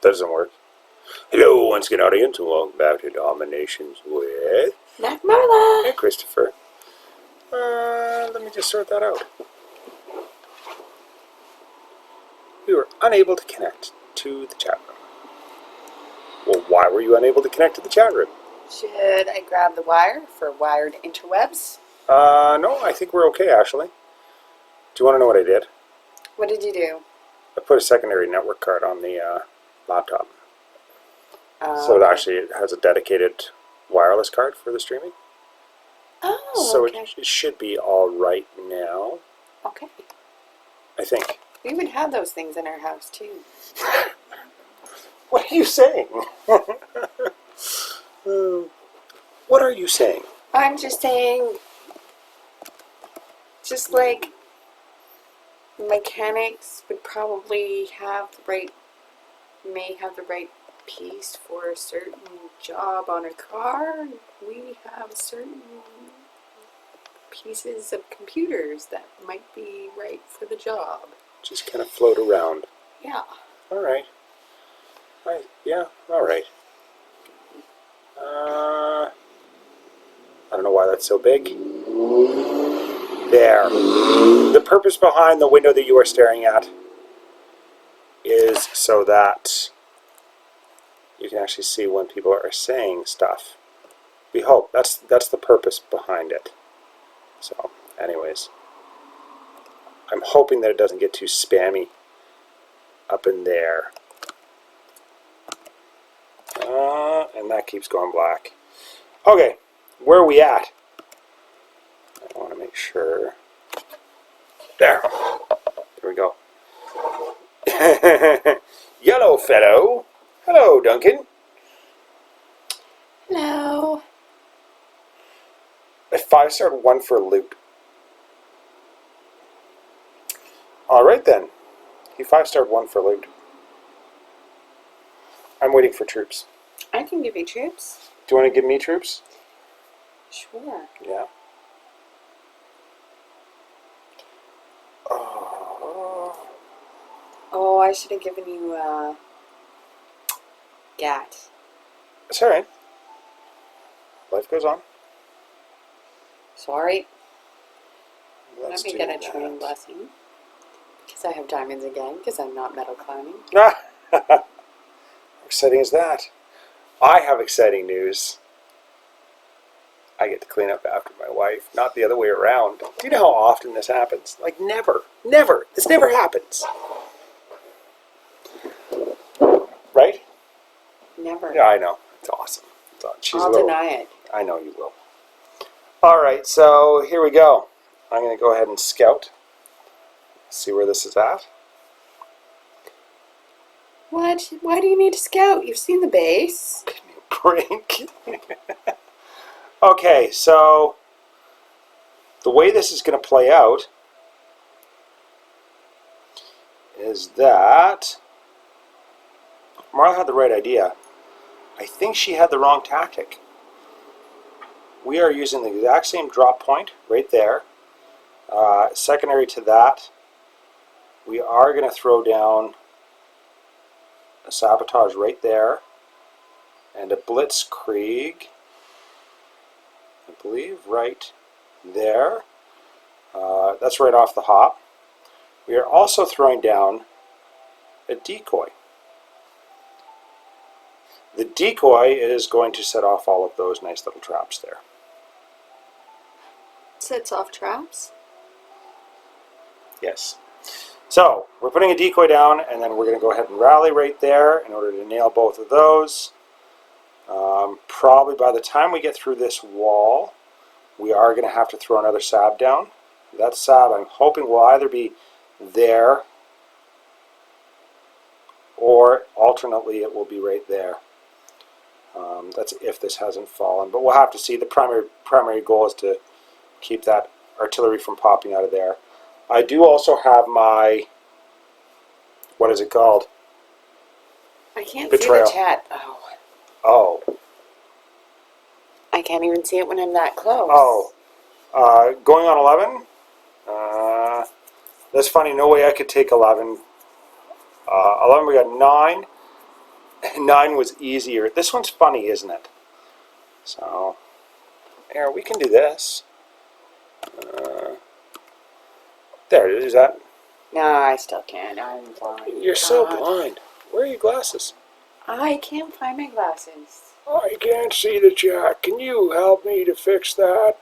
That doesn't work. Hello, once again, audience, and welcome back to DomiNations with Marla and Christopher. Let me just sort that out. We were unable to connect to the chat room. Well, why were you unable to connect to the chat room? Should I grab the wire for wired interwebs? No, I think we're okay, actually. Do you want to know what I did? What did you do? I put a secondary network card on the laptop. So Okay. actually it has a dedicated wireless card for the streaming. Oh, So okay. it should be all right now, Okay. I think. We would have those things in our house too. What are you saying? What are you saying? I'm just saying, just like mechanics would probably may have the right piece for a certain job on a car. We have certain pieces of computers that might be right for the job. Just kind of float around. Yeah. All right. Yeah, all right. I don't know why that's so big. There. The purpose behind the window that you are staring at is so that you can actually see when people are saying stuff. We hope. That's the purpose behind it. So, anyways. I'm hoping that it doesn't get too spammy up in there. And that keeps going black. Okay, where are we at? I want to make sure. There. There we go. Yellow fellow. Hello, Duncan. Hello. A 5-star 1 for loot. Alright then. He 5-starred 1 for loot. I'm waiting for troops. I can give you troops. Do you want to give me troops? Sure. Yeah. Oh, I should have given you GAT. It's alright. Life goes on. Sorry. Let's Let me do get a that. training blessing. Because I have diamonds again, because I'm not metal clowning. Ah, how exciting is that? I have exciting news. I get to clean up after my wife, not the other way around. Do you know how often this happens? Like, never. Never. This never happens. Right? Never. Yeah, I know. It's awesome. She's I'll a little, deny it. I know you will. Alright, so here we go. I'm going to go ahead and scout. See where this is at. What? Why do you need to scout? You've seen the base. Brink. Okay, so the way this is going to play out is that Marla had the right idea. I think she had the wrong tactic. We are using the exact same drop point right there. Secondary to that, we are going to throw down a sabotage right there and a blitzkrieg, I believe, right there. That's right off the hop. We are also throwing down a decoy. The decoy is going to set off all of those nice little traps there. Sets off traps. Yes. So, we're putting a decoy down, and then we're going to go ahead and rally right there in order to nail both of those. Probably by the time we get through this wall, we are going to have to throw another sab down. That sab, I'm hoping, will either be there, or alternately it will be right there. That's if this hasn't fallen, but we'll have to see. The primary goal is to keep that artillery from popping out of there. I do also have my, what is it called? I can't Betrayal. see the chat. Oh. Oh. I can't even see it when I'm that close. Oh. Going on 11? That's funny. No way I could take 11. 11, we got 9. 9 was easier. This one's funny, isn't it? So, here, we can do this. There, is that? No, I still can't. I'm blind. You're so blind. Where are your glasses? I can't find my glasses. I can't see the chat. Can you help me to fix that?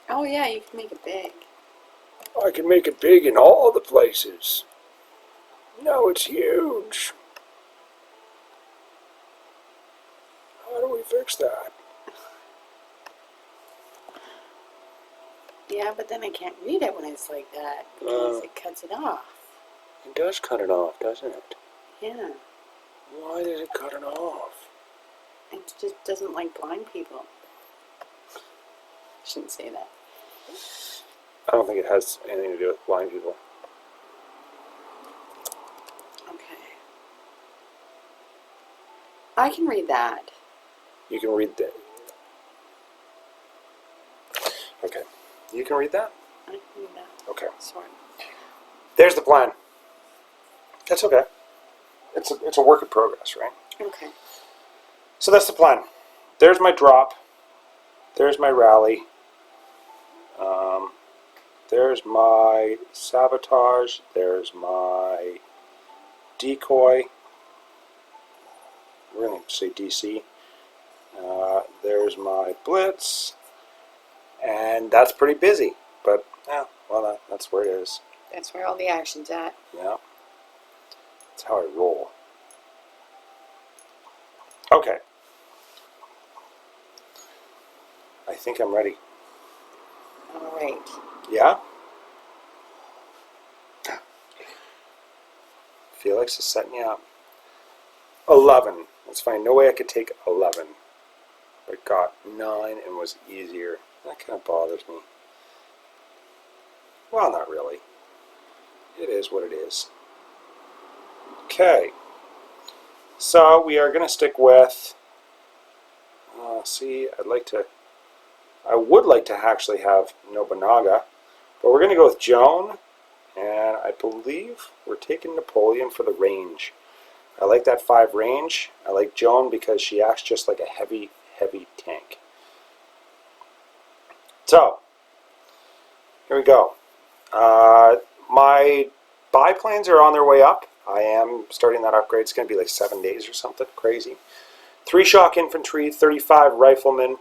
Oh yeah, you can make it big. I can make it big in all the places. Now it's huge. How do we fix that? Yeah, but then I can't read it when it's like that because it cuts it off. It does cut it off, doesn't it? Yeah. Why does it cut it off? It just doesn't like blind people. Shouldn't say that. I don't think it has anything to do with blind people. Okay. I can read that. You can read that. Okay. You can read that? I can read that. Okay. Sorry. There's the plan. That's okay. It's a work in progress, right? Okay. So that's the plan. There's my drop. There's my rally. There's my sabotage. There's my decoy. We're going to say DC. There's my blitz. And that's pretty busy. But, yeah, well, that's where it is. That's where all the action's at. Yeah. That's how I roll. Okay. I think I'm ready. All right. Yeah? Felix is setting you up. 11. That's fine. No way I could take 11. But got 9 and was easier. That kind of bothers me. Well, not really. It is what it is. Okay. So we are going to stick with... I would like to actually have Nobunaga. But we're going to go with Joan. And I believe we're taking Napoleon for the range. I like that 5 range. I like Joan because she acts just like a heavy, heavy tank. So, here we go. My biplanes are on their way up. I am starting that upgrade. It's going to be like 7 days or something crazy. 3 shock infantry, 35 riflemen,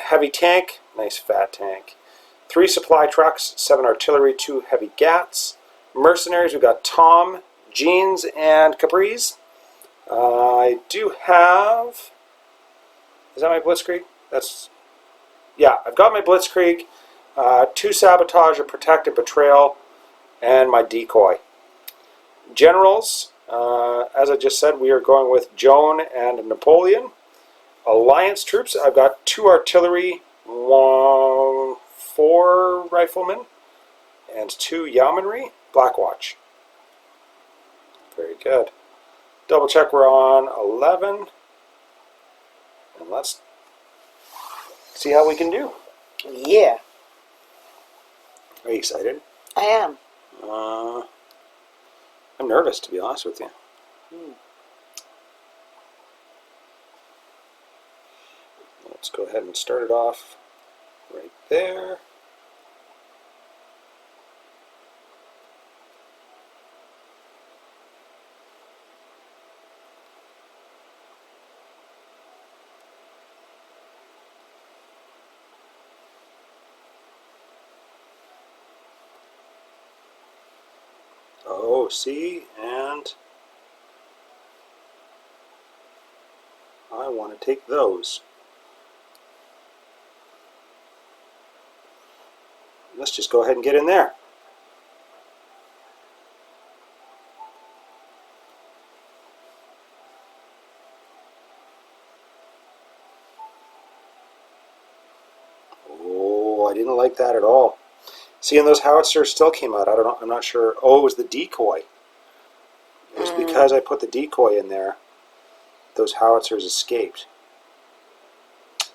heavy tank, nice fat tank. 3 supply trucks, 7 artillery, 2 heavy gats. Mercenaries, we've got Tom, Jeans, and Capri's. I do have... Is that my Blitzkrieg? Yeah, I've got my Blitzkrieg, 2 sabotage, a protect and betrayal, and my decoy. Generals, as I just said, we are going with Joan and Napoleon. Alliance troops, I've got 2 artillery, 4 riflemen, and 2 yeomanry. Blackwatch. Very good. Double check we're on 11. And let's see how we can do. Yeah. Are you excited? I am. I'm nervous, to be honest with you. Let's go ahead and start it off right there. Oh, see, and I want to take those. Let's just go ahead and get in there. Oh, I didn't like that at all. See, and those howitzers still came out. I don't know. I'm not sure. Oh, it was the decoy. It was because I put the decoy in there. Those howitzers escaped.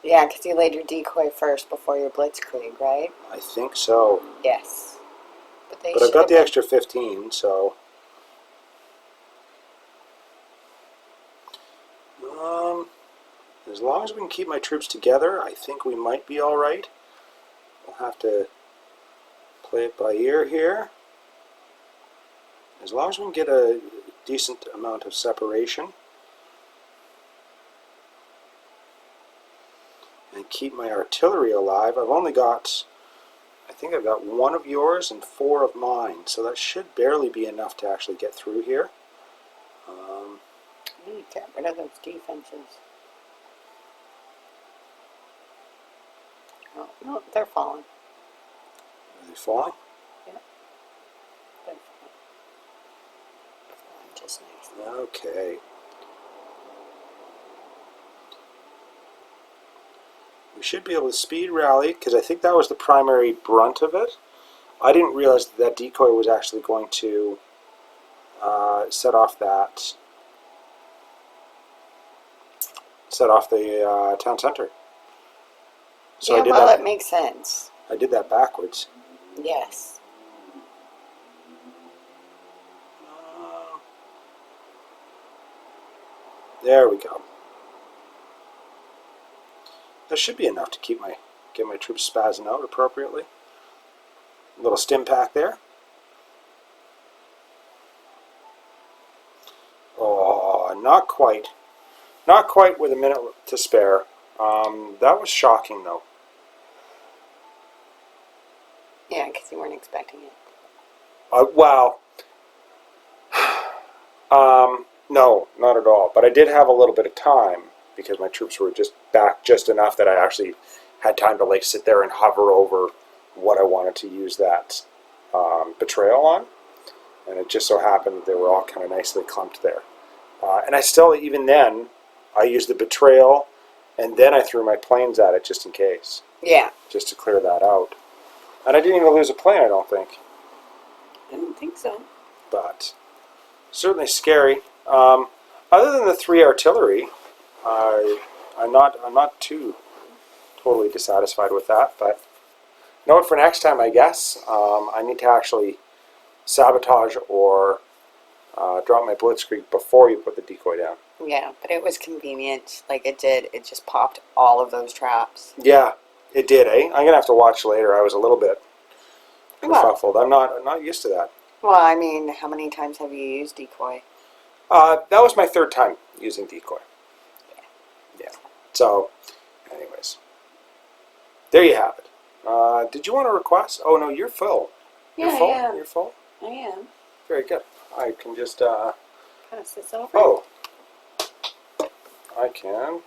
Yeah, because you laid your decoy first before your Blitzkrieg, right? I think so. Yes. But I've got the extra 15, so... As long as we can keep my troops together, I think we might be all right. We'll have to play it by ear here. As long as we can get a decent amount of separation and keep my artillery alive. I think I've got 1 of yours and 4 of mine, so that should barely be enough to actually get through here. Get rid of those defenses. Oh, no, they're falling. Are they falling? Yeah. They're falling just nicely. Okay. We should be able to speed rally, because I think that was the primary brunt of it. I didn't realize that decoy was actually going to set off the town center. So yeah, I did well, that. it makes sense. I did that backwards. Yes. There we go. That should be enough to get my troops spazzing out appropriately. A little stim pack there. Oh, not quite. Not quite with a minute to spare. That was shocking, though. Yeah, because you weren't expecting it. Well, no, not at all. But I did have a little bit of time because my troops were just back just enough that I actually had time to like sit there and hover over what I wanted to use that betrayal on. And it just so happened that they were all kind of nicely clumped there. And I still, even then, I used the betrayal, and then I threw my planes at it just in case. Yeah. Just to clear that out. And I didn't even lose a plane, I don't think. I don't think so. But certainly scary. Other than the 3 artillery, I'm not too totally dissatisfied with that. But note for next time, I guess, I need to actually sabotage or drop my blitzkrieg before you put the decoy down. Yeah, but it was convenient. Like it did. It just popped all of those traps. Yeah, it did, eh? I'm gonna have to watch later. I was a little bit kerfuffled. I'm not used to that. Well, I mean, how many times have you used decoy? That was my 3rd time using decoy. Yeah. So, anyways, there you have it. Did you want to request? Oh no, you're full. Yeah, You're full? I am. You're full? I am. Very good. I can just Pass this over. oh, I can.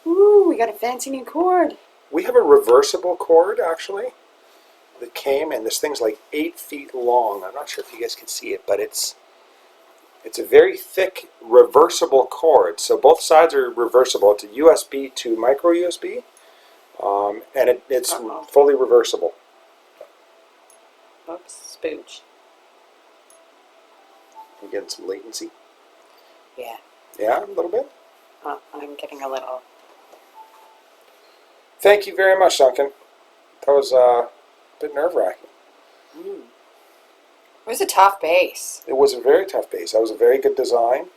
Ooh, we got a fancy new cord. We have a reversible cord actually that came, and this thing's like 8 feet long. I'm not sure if you guys can see it, but it's a very thick reversible cord. So both sides are reversible. It's a USB to micro USB, and it's fully reversible. Oops, spooch. You getting some latency? Yeah. Yeah, a little bit. I'm getting a little. Thank you very much, Duncan. That was a bit nerve-wracking. It was a tough base. It was a very tough base. That was a very good design.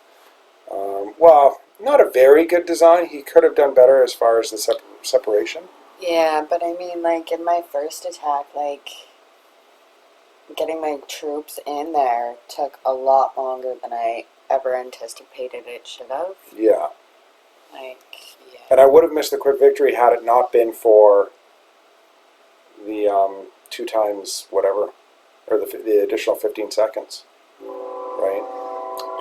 Well, not a very good design. He could have done better as far as the separation. Yeah, but I mean, like, in my first attack, like, getting my troops in there took a lot longer than I ever anticipated it should have. Yeah. Like, yeah. And I would have missed the quick victory had it not been for the 2 times whatever, or the additional 15 seconds, right?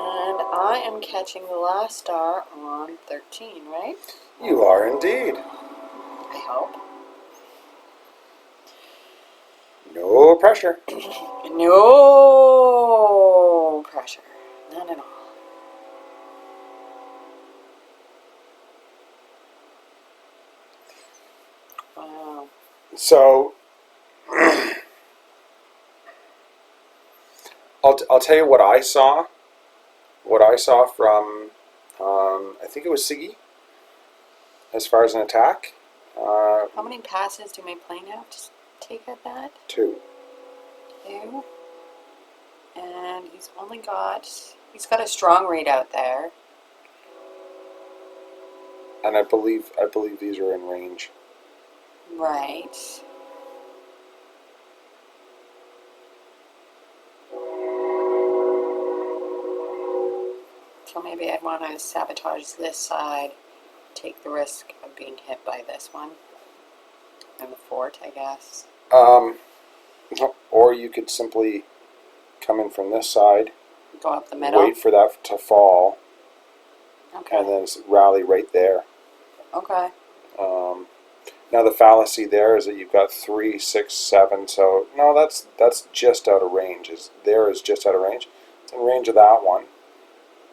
And I am catching the last star on 13, right? You are indeed. I hope. No pressure. No pressure. None at all. Wow. So, I'll tell you what I saw. What I saw from, I think it was Siggy, as far as an attack. How many passes do my plane have to take at that? 2. 2. And he's got a strong read out there. And I believe these are in range. Right. So maybe I'd want to sabotage this side, take the risk of being hit by this one. And the fort, I guess. Or you could simply come in from this side, go up the middle, wait for that to fall, okay, and then rally right there. Okay. Now the fallacy there is that you've got 3, 6, 7. So no, that's just out of range. There is just out of range. It's in range of that one.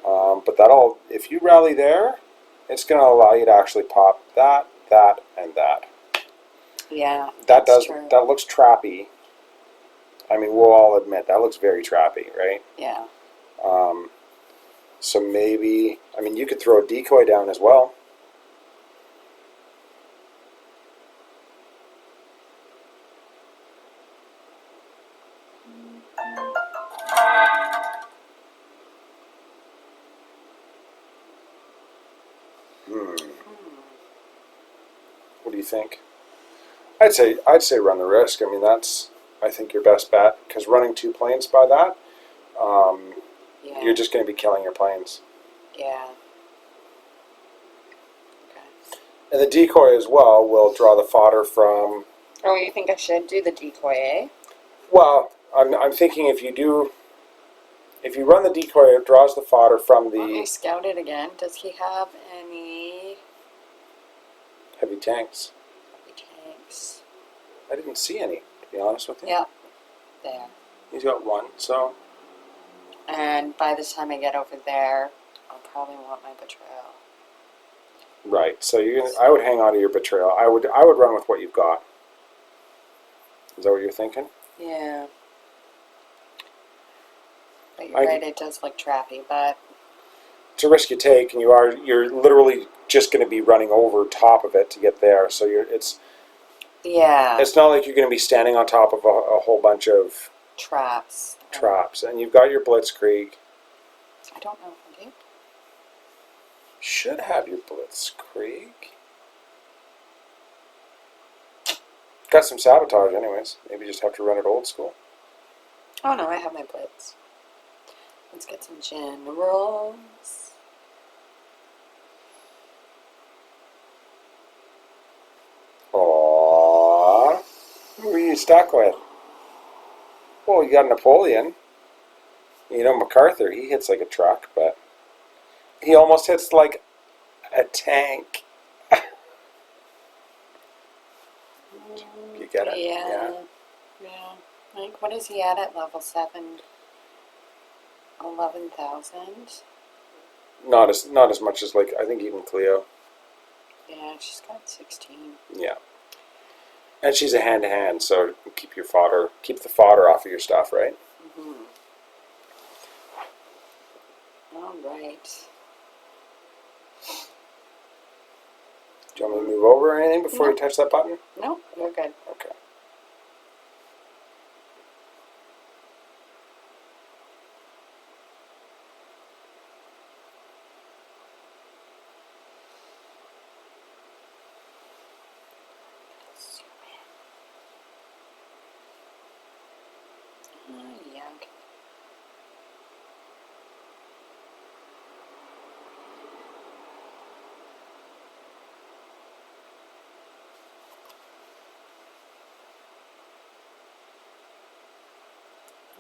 But that'll, if you rally there, it's going to allow you to actually pop that, and that. Yeah. That that's true. That looks trappy. I mean, we'll all admit that looks very trappy, right? Yeah. So maybe, I mean, you could throw a decoy down as well. What do you think? I'd say run the risk. I mean, that's, I think, your best bet, because running 2 planes by that, Yeah. you're just going to be killing your planes. Yeah. Okay. And the decoy as well will draw the fodder from. Oh, you think I should do the decoy, eh? Well, I'm thinking if you run the decoy, it draws the fodder from Let me the scout it again. Does he have any heavy tanks. heavy tanks? I didn't see any, to be honest with you. Yeah. There. He's got 1, so. And by the time I get over there, I'll probably want my betrayal. Right. So I would hang on to your betrayal. I would run with what you've got. Is that what you're thinking? Yeah. But you're right, it does look trappy, but it's a risk you take, and you're literally just going to be running over top of it to get there. So it's not like you're going to be standing on top of a whole bunch of traps. And you've got your blitzkrieg. I don't know if I do. Should have your blitzkrieg. Got some sabotage, anyways. Maybe just have to run it old school. Oh no, I have my blitz. Let's get some generals. Aww. Who are you stuck with? Well, you got Napoleon. You know, MacArthur, he hits like a truck, but he almost hits like a tank. You get it? Yeah. Like, what is he at level 7? 11,000? Not as much as, like, I think even Cleo. Yeah, she's got 16. Yeah. And she's a hand-to-hand, so keep the fodder off of your stuff, right? Mm-hmm. All right. Do you want me to move over or anything before you touch that button? No, you're good. Okay. Yeah, okay.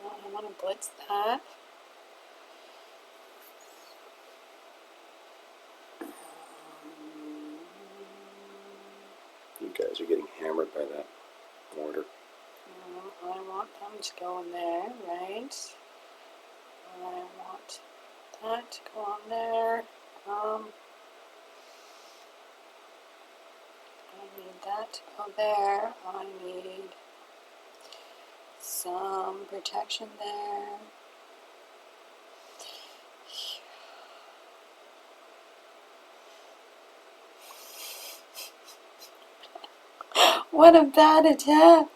Well, I want to blitz that. You guys are getting hammered by that mortar. I want them to go in there, right? I want that to go on there. I need that to go there. I need some protection there. What a bad attack!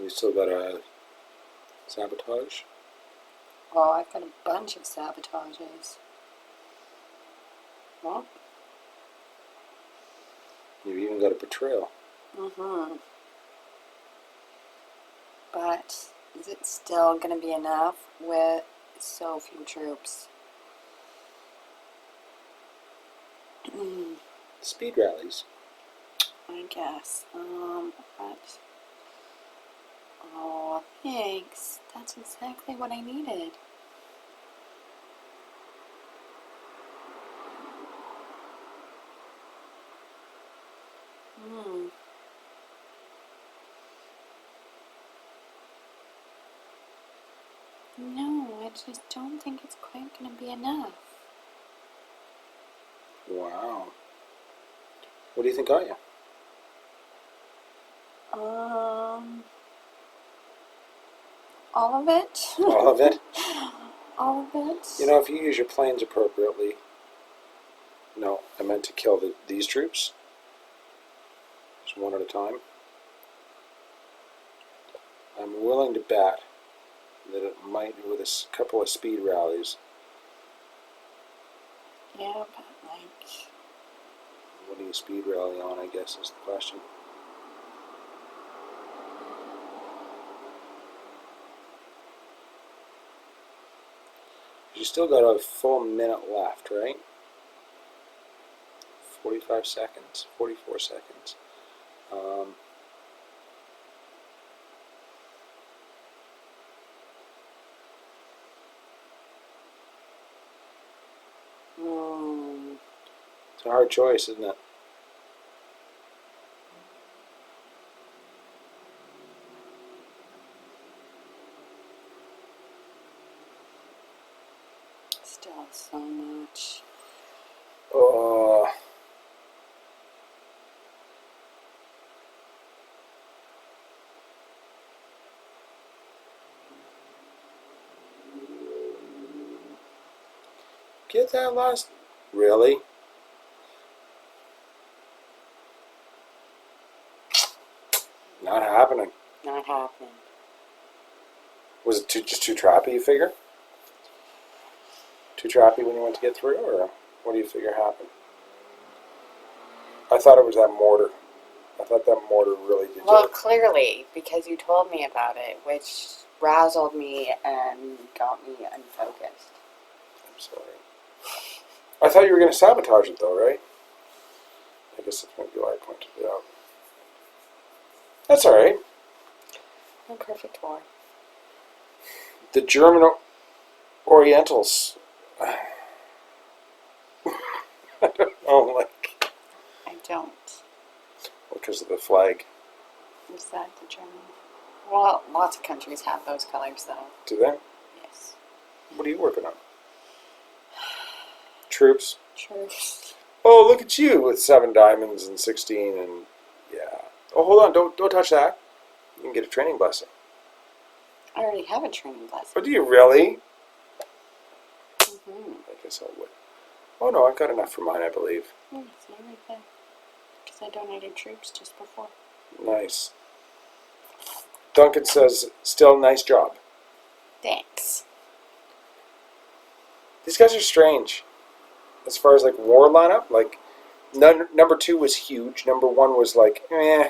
You still got a sabotage? Well, I've got a bunch of sabotages. Well, You've even got a betrayal. mm-hmm. But is it still going to be enough with so few troops? Speed rallies. I guess. But... Oh, thanks. That's exactly what I needed. No, I just don't think it's quite going to be enough. Wow. What do you think got you? All of it. All of it? All of it. You know, if you use your planes appropriately... No, I meant to kill these troops. Just one at a time. I'm willing to bet that it might, with a couple of speed rallies. Yeah, but like... What do you speed rally on, I guess, is the question. You still got a full minute left, right? 45 seconds, 44 seconds. It's a hard choice, isn't it? Still so much. Get that last... Really? Not happening. Not happening. Was it just too trappy, you figure? Too trappy when you went to get through, or what do you figure happened? I thought it was that mortar. I thought that mortar really did Well, it. clearly, because you told me about it, which razzled me and got me unfocused. I'm sorry. I thought you were going to sabotage it, though, right? I guess that's maybe why I pointed it out. That's all right. No perfect war. The German Orientals. I don't know, like... I don't. Because of the flag. Is that the German? Well, lots of countries have those colors, though. Do they? Yes. What are you working on? Troops? Troops. Oh, look at you with 7 diamonds and 16 and... Yeah. Oh, hold on. Don't touch that. You can get a training blessing. I already have a training blessing. But do you really? Mm-hmm. I guess I would. Oh, no. I've got enough for mine, I believe. Yes, right there. Because I donated troops just before. Nice. Duncan says, still nice job. Thanks. These guys are strange. As far as, like, war lineup, like, number 2 was huge. Number 1 was, like, eh.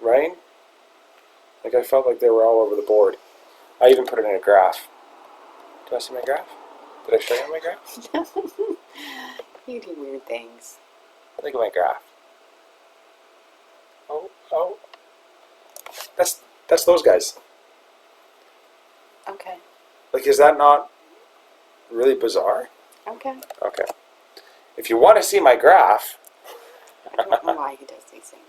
Right? Like, I felt like they were all over the board. I even put it in a graph. Do I see my graph? Did I show you my graph? You do weird things. Look at my graph. Oh. That's those guys. Okay. Like, is that not really bizarre? Okay. Okay. If you want to see my graph... I don't know why he does these things.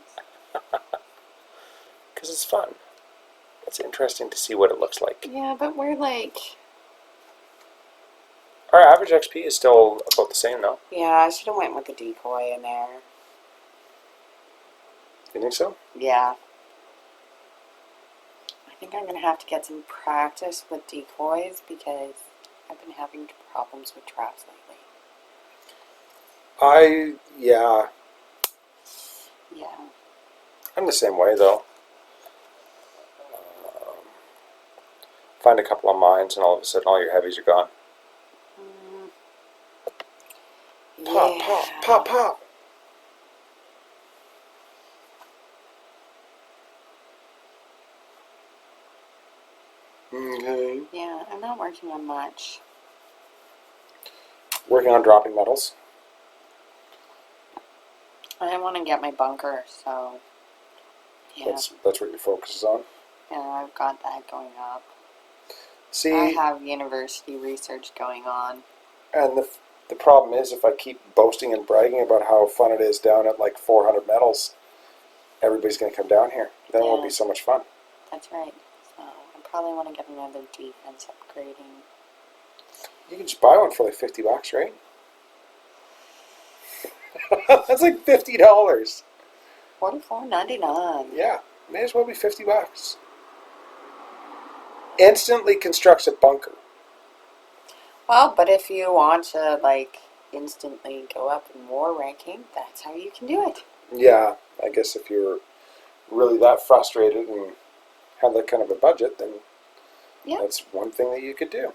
Because it's fun. It's interesting to see what it looks like. Yeah, but we're like... Our average XP is still about the same, though. Yeah, I should have went with the decoy in there. You think so? Yeah. I think I'm going to have to get some practice with decoys because I've been having problems with traps lately. Yeah. Yeah. I'm the same way, though. Find a couple of mines, and all of a sudden all your heavies are gone. Pop, Yeah. pop, pop, pop. Okay. Yeah, I'm not working on much. Working on dropping metals. I want to get my bunker, so yeah. That's what your focus is on. Yeah, I've got that going up. See, I have university research going on. and the problem is, if I keep boasting and bragging about how fun it is down at like 400 metals, everybody's going to come down here. Then it won't be so much fun. That's right. So I probably want to get another defense upgrading. You can just buy one for like $50, right? That's like $50. $44.99. Yeah, may as well be $50. Instantly constructs a bunker. Well, but if you want to like instantly go up in war ranking, that's how you can do it. Yeah, I guess if you're really that frustrated and have that kind of a budget, then that's one thing that you could do.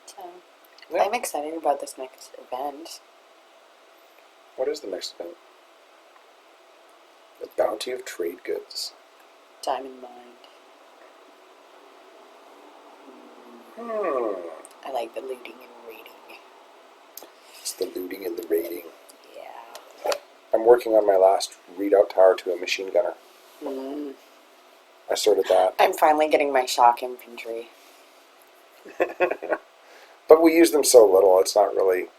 So I'm excited about this next event. What is the next event? The Bounty of Trade Goods. Diamond Mine. I like the looting and raiding. It's the looting and the raiding. Yeah. I'm working on my last readout tower to a machine gunner. I sorted that. I'm finally getting my shock infantry. But we use them so little, it's not really,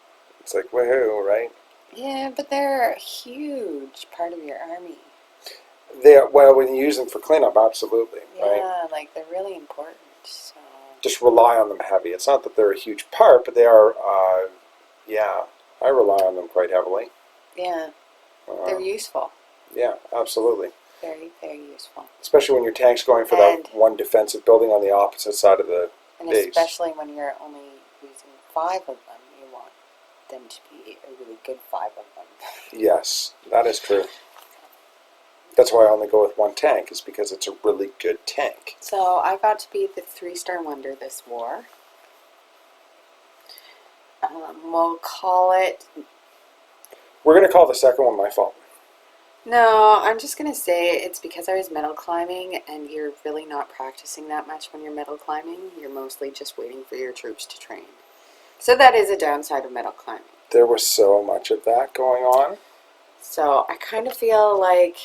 it's like, woohoo, right? Yeah, but they're a huge part of your army. Well, when you use them for cleanup, absolutely, right? Yeah, like they're really important. So. Just rely on them heavy. It's not that they're a huge part, but they are, I rely on them quite heavily. Yeah, they're useful. Yeah, absolutely. Very, very useful. Especially when your tank's going for that one defensive building on the opposite side of the base. Especially when you're only using 5 of them, you want them to be a really good 5 of them. Yes, that is true. That's why I only go with one tank, is because it's a really good tank. So I got to be the 3-star wonder this war. We'll call it... We're going to call the second one my fault. No, I'm just going to say it's because I was metal climbing, and you're really not practicing that much when you're metal climbing. You're mostly just waiting for your troops to train. So that is a downside of metal climbing. There was so much of that going on. So I kind of feel like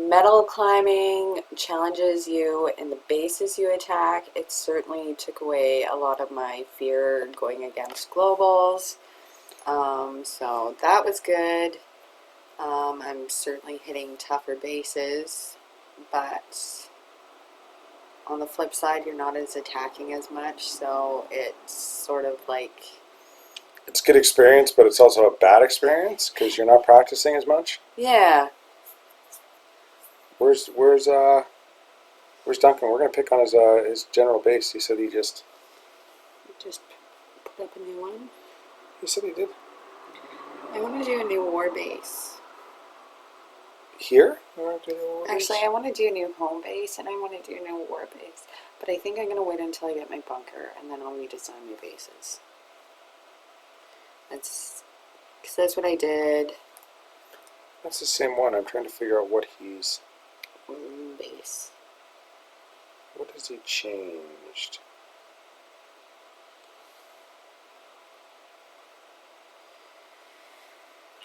metal climbing challenges you in the bases you attack. It certainly took away a lot of my fear going against globals. So that was good. I'm certainly hitting tougher bases, but on the flip side, you're not as attacking as much, so it's sort of like... It's good experience, but it's also a bad experience because you're not practicing as much. Yeah. Where's Duncan? We're gonna pick on his general base. He said he just put up a new one. He said he did. I want to do a new war base. Here? Actually, I want to do a new home base, and I want to do a new war base. But I think I'm going to wait until I get my bunker, and then I'll redesign my bases. Because that's what I did. That's the same one. I'm trying to figure out what he's... Base. What has he changed?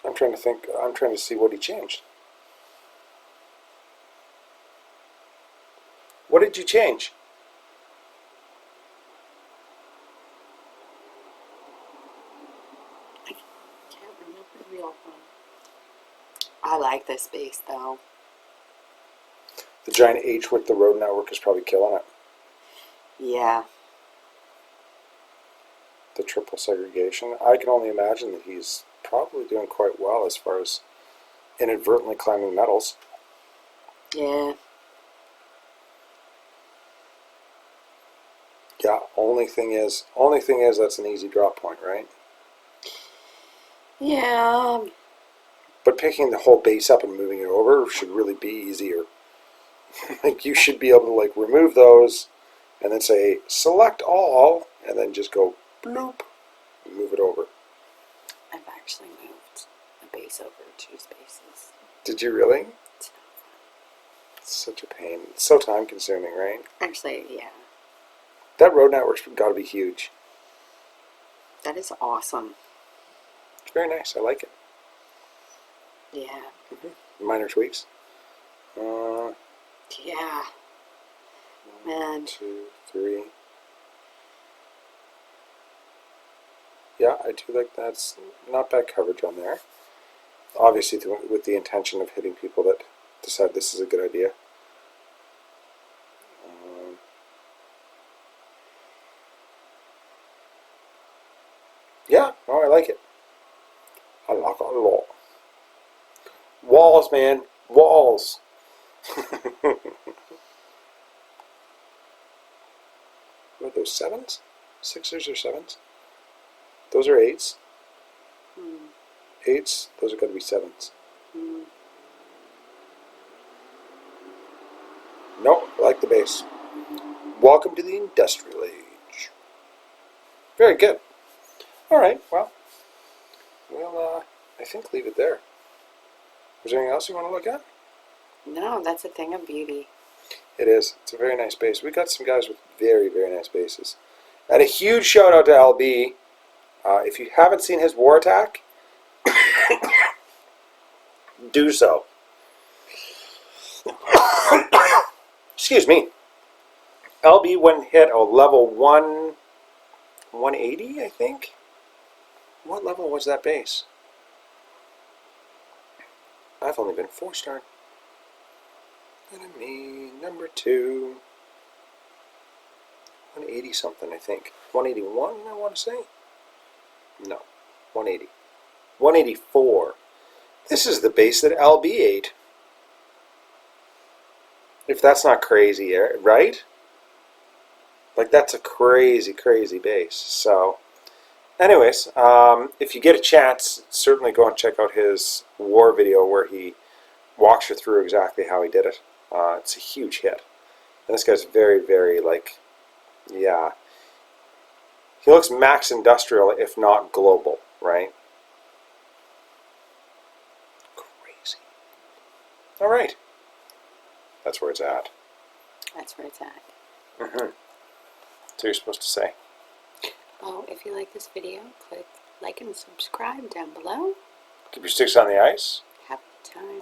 I'm trying to think. I'm trying to see what he changed. What did you change? I can't remember the real one. I like this base, though. The giant H with the road network is probably killing it. Yeah. The triple segregation. I can only imagine that he's probably doing quite well as far as inadvertently climbing metals. Yeah. Yeah, only thing is that's an easy drop point, right? Yeah. But picking the whole base up and moving it over should really be easier. Like you should be able to like remove those and then say select all and then just go bloop and move it over. I've actually moved a base over 2 spaces. Did you really? It's not fun. It's such a pain. It's so time consuming, right? Actually, yeah. That road network's got to be huge. That is awesome. It's very nice. I like it. Yeah. Minor tweaks. Yeah. Man. 1, 2, 3. Yeah, I do like that's not bad coverage on there. Obviously, with the intention of hitting people that decide this is a good idea. Yeah, oh, I like it. I like it a lot. Walls, man. Walls. What are those, 7s? 6s or 7s? Those are 8s. 8s, those are going to be 7s. Nope, I like the base. Welcome to the industrial age. Very good. Alright, well, we'll, I think, leave it there. Is there anything else you want to look at? No, that's a thing of beauty. It is. It's a very nice base. We got some guys with very, very nice bases. And a huge shout out to LB. If you haven't seen his war attack, do so. Excuse me. LB went hit a level 180, I think. What level was that base? I've only been 4-star. Enemy number 2. 180 something, I think. 181, I want to say. No, 180. 184. This is the base that LB ate. If that's not crazy, right? Like, that's a crazy, crazy base. So, anyways, if you get a chance, certainly go and check out his war video where he walks you through exactly how he did it. It's a huge hit. And this guy's very, very, like, yeah. He looks max industrial, if not global, right? Crazy. All right. That's where it's at. That's where it's at. So you're supposed to say. Oh, if you like this video, click like and subscribe down below. Keep your sticks on the ice. Have a good time.